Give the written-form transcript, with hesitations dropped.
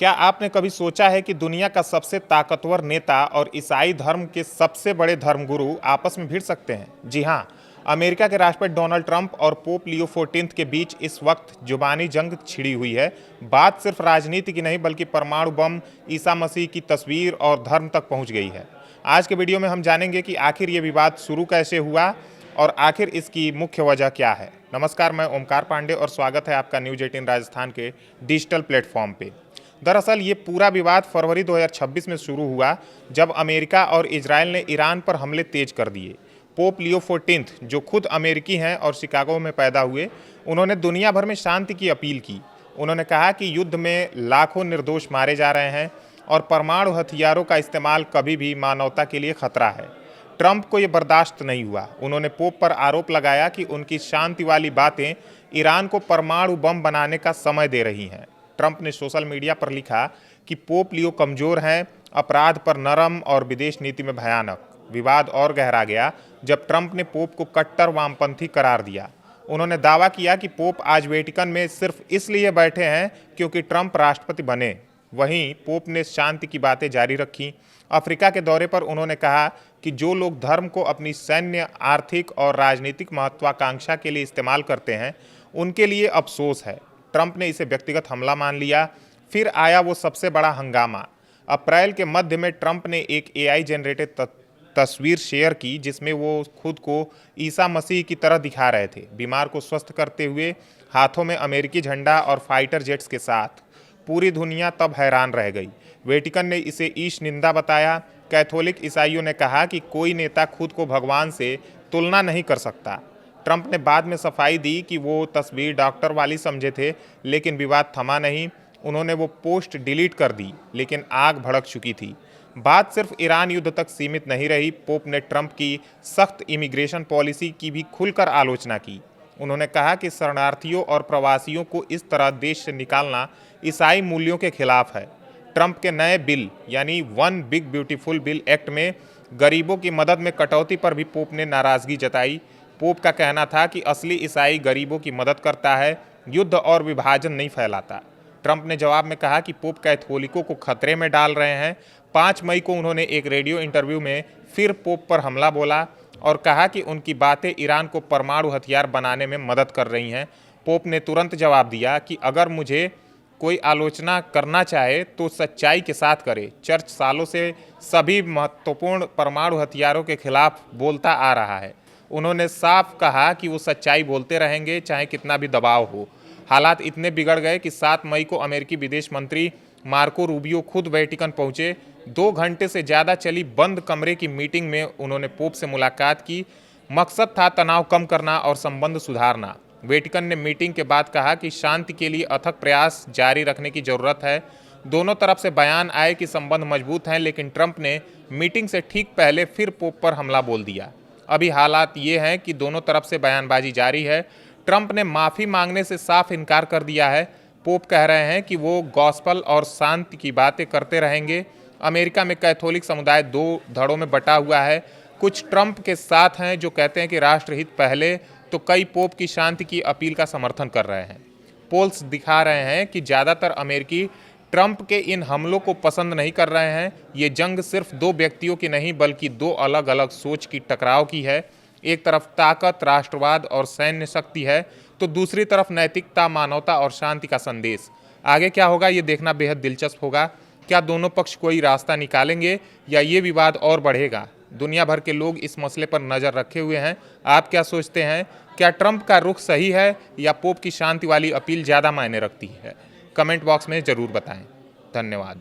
क्या आपने कभी सोचा है कि दुनिया का सबसे ताकतवर नेता और ईसाई धर्म के सबसे बड़े धर्मगुरु आपस में भिड़ सकते हैं? जी हाँ, अमेरिका के राष्ट्रपति डोनाल्ड ट्रंप और पोप लियो 14 के बीच इस वक्त जुबानी जंग छिड़ी हुई है। बात सिर्फ राजनीति की नहीं बल्कि परमाणु बम, ईसा मसीह की तस्वीर और धर्म तक पहुंच गई है। आज के वीडियो में हम जानेंगे कि आखिर ये विवाद शुरू कैसे हुआ और आखिर इसकी मुख्य वजह क्या है। नमस्कार, मैं ओमकार पांडे और स्वागत है आपका न्यूज़ 18 राजस्थान के डिजिटल प्लेटफॉर्म पे। दरअसल ये पूरा विवाद फरवरी 2026 में शुरू हुआ, जब अमेरिका और इजराइल ने ईरान पर हमले तेज कर दिए। पोप लियो 14, जो खुद अमेरिकी हैं और शिकागो में पैदा हुए, उन्होंने दुनिया भर में शांति की अपील की। उन्होंने कहा कि युद्ध में लाखों निर्दोष मारे जा रहे हैं और परमाणु हथियारों का इस्तेमाल कभी भी मानवता के लिए खतरा है। ट्रंप को ये बर्दाश्त नहीं हुआ। उन्होंने पोप पर आरोप लगाया कि उनकी शांति वाली बातें ईरान को परमाणु बम बनाने का समय दे रही हैं। ट्रंप ने सोशल मीडिया पर लिखा कि पोप लियो कमजोर हैं, अपराध पर नरम और विदेश नीति में भयानक। विवाद और गहरा गया जब ट्रंप ने पोप को कट्टर वामपंथी करार दिया। उन्होंने दावा किया कि पोप आज वेटिकन में सिर्फ इसलिए बैठे हैं क्योंकि ट्रंप राष्ट्रपति बने। वहीं पोप ने शांति की बातें जारी रखी। अफ्रीका के दौरे पर उन्होंने कहा कि जो लोग धर्म को अपनी सैन्य, आर्थिक और राजनीतिक महत्वाकांक्षा के लिए इस्तेमाल करते हैं, उनके लिए अफसोस है। ट्रंप ने इसे व्यक्तिगत हमला मान लिया। फिर आया वो सबसे बड़ा हंगामा। अप्रैल के मध्य में ट्रंप ने एक AI जनरेटेड तस्वीर शेयर की जिसमें वो खुद को ईसा मसीह की तरह दिखा रहे थे, बीमार को स्वस्थ करते हुए, हाथों में अमेरिकी झंडा और फाइटर जेट्स के साथ। पूरी दुनिया तब हैरान रह गई। वेटिकन ने इसे ईश निंदा बताया। कैथोलिक ईसाइयों ने कहा कि कोई नेता खुद को भगवान से तुलना नहीं कर सकता। ट्रंप ने बाद में सफाई दी कि वो तस्वीर डॉक्टर वाली समझे थे, लेकिन विवाद थमा नहीं। उन्होंने वो पोस्ट डिलीट कर दी, लेकिन आग भड़क चुकी थी। बात सिर्फ ईरान युद्ध तक सीमित नहीं रही। पोप ने ट्रंप की सख्त इमिग्रेशन पॉलिसी की भी खुलकर आलोचना की। उन्होंने कहा कि शरणार्थियों और प्रवासियों को इस तरह देश से निकालना ईसाई मूल्यों के खिलाफ है। ट्रंप के नए बिल यानी one big beautiful bill act में गरीबों की मदद में कटौती पर भी पोप ने नाराजगी जताई। पोप का कहना था कि असली ईसाई गरीबों की मदद करता है, युद्ध और विभाजन नहीं फैलाता। ट्रंप ने जवाब में कहा कि पोप कैथोलिकों को खतरे में डाल रहे हैं। 5 मई को उन्होंने एक रेडियो इंटरव्यू में फिर पोप पर हमला बोला और कहा कि उनकी बातें ईरान को परमाणु हथियार बनाने में मदद कर रही हैं। पोप ने तुरंत जवाब दिया कि अगर मुझे कोई आलोचना करना चाहे तो सच्चाई के साथ करे। चर्च सालों से सभी महत्वपूर्ण परमाणु हथियारों के खिलाफ बोलता आ रहा है। उन्होंने साफ कहा कि वो सच्चाई बोलते रहेंगे, चाहे कितना भी दबाव हो। हालात इतने बिगड़ गए कि 7 मई को अमेरिकी विदेश मंत्री मार्को रूबियो खुद वेटिकन पहुंचे। 2 घंटे से ज़्यादा चली बंद कमरे की मीटिंग में उन्होंने पोप से मुलाकात की। मकसद था तनाव कम करना और संबंध सुधारना। वेटिकन ने मीटिंग के बाद कहा कि शांति के लिए अथक प्रयास जारी रखने की ज़रूरत है। दोनों तरफ से बयान आए कि संबंध मजबूत हैं, लेकिन ट्रंप ने मीटिंग से ठीक पहले फिर पोप पर हमला बोल दिया। अभी हालात ये हैं कि दोनों तरफ से बयानबाजी जारी है। ट्रंप ने माफ़ी मांगने से साफ इनकार कर दिया है। पोप कह रहे हैं कि वो गॉस्पल और शांति की बातें करते रहेंगे। अमेरिका में कैथोलिक समुदाय 2 धड़ों में बटा हुआ है। कुछ ट्रंप के साथ हैं जो कहते हैं कि राष्ट्रहित पहले, तो कई पोप की शांति की अपील का समर्थन कर रहे हैं। पोल्स दिखा रहे हैं कि ज़्यादातर अमेरिकी ट्रंप के इन हमलों को पसंद नहीं कर रहे हैं। ये जंग सिर्फ 2 व्यक्तियों की नहीं बल्कि 2 अलग अलग सोच की टकराव की है। एक तरफ ताकत, राष्ट्रवाद और सैन्य शक्ति है, तो दूसरी तरफ नैतिकता, मानवता और शांति का संदेश। आगे क्या होगा ये देखना बेहद दिलचस्प होगा। क्या दोनों पक्ष कोई रास्ता निकालेंगे या ये विवाद और बढ़ेगा? दुनिया भर के लोग इस मसले पर नज़र रखे हुए हैं। आप क्या सोचते हैं? क्या ट्रंप का रुख सही है या पोप की शांति वाली अपील ज़्यादा मायने रखती है? कमेंट बॉक्स में ज़रूर बताएं। धन्यवाद।